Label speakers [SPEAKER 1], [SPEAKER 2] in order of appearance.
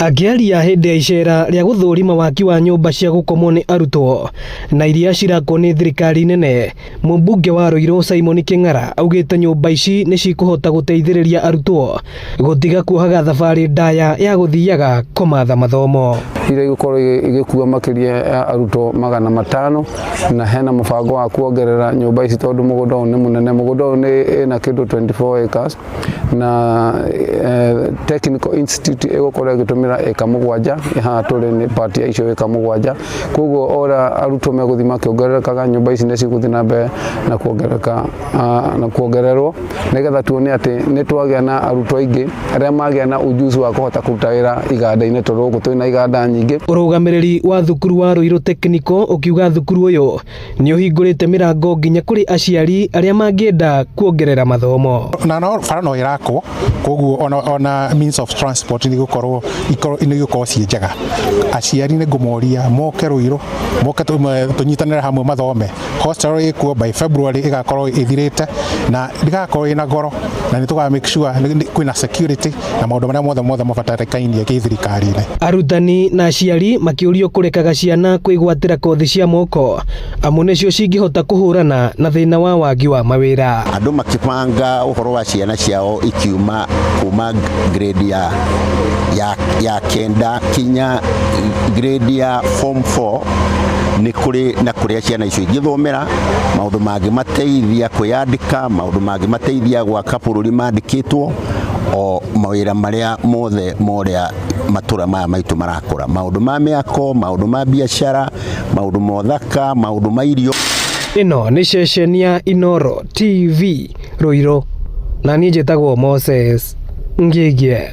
[SPEAKER 1] Akiaria hindi ya icera ria guthurima waki wa nyumba cia gukomwo ni arutwo na iria cirakwo ni thirikari nene, mũmbunge wa Ruiru Simon King'ara augite nyumba ici ni cikuhota guteithĩrĩria arutwo gutiga kuohaga thabari ndaya ya guthiaga kumatha mathomo.
[SPEAKER 2] Ire gukorwo igikuwa makiria ya arutwo 500 na hena mubango wa kuongerera nyumba ici tondu mugunda ni munene. Mugunda ni na kindu 24 acres na Technical Institute igukorwo igitumira eka mugwanja ha turi ni part ya icio eka mugwanja. Koguo ora arutwo meguthima kiongererekaga nyumba ici ni ciguthi na mbere na kuongerereka na kuongererwo nigetha tuone ati ni twagia na arutwo aingi aria magia na ujuzi wa kuhota kuruta wira iganda-ini tondu guku twina iganda nyingi.
[SPEAKER 1] Urugamiriri wa thukuru wa Ruiru Technical ukiuga thukuru uyu ni uhingurite mirango nginya kuri aciari aria mangienda kuongerera mathomo.
[SPEAKER 3] Na bara no irako koguo ona means of transport ni gukorwo cie njega. Aciari ni ngumoria moke Ruiru moke tunyitanira hamwe mathome. Hostel ikuo by February igakorwo ithirite na ndigakorwo ina goro na ni tuga make sure kwina security na maundu maria mothe mabatarikaine githirikari-ini.
[SPEAKER 1] Arutani na aciari makiurio kurekaga ciana kwigwatira kothi cia moko amu nicio cingihota kuhurana na thina wa wagi wa mawira.
[SPEAKER 4] Andu makipanga uhoro wa ciana ciao ikiuma kuma grade ya kenda kinya grade ya form 4 ni kuri na kuria ciana icio igithomera maundu mangi mateithia kuyandika maundu mangi mateithia gwaka bururi mandikitwo o mawira maria mothe moria matura maya maitu marakura maundu ma miako maundu ma biashara maundu mothaka maundu ma irio.
[SPEAKER 1] Ino ni ceceni ya Inooro TV Ruiru na ni njitagwo Moses Ngigie.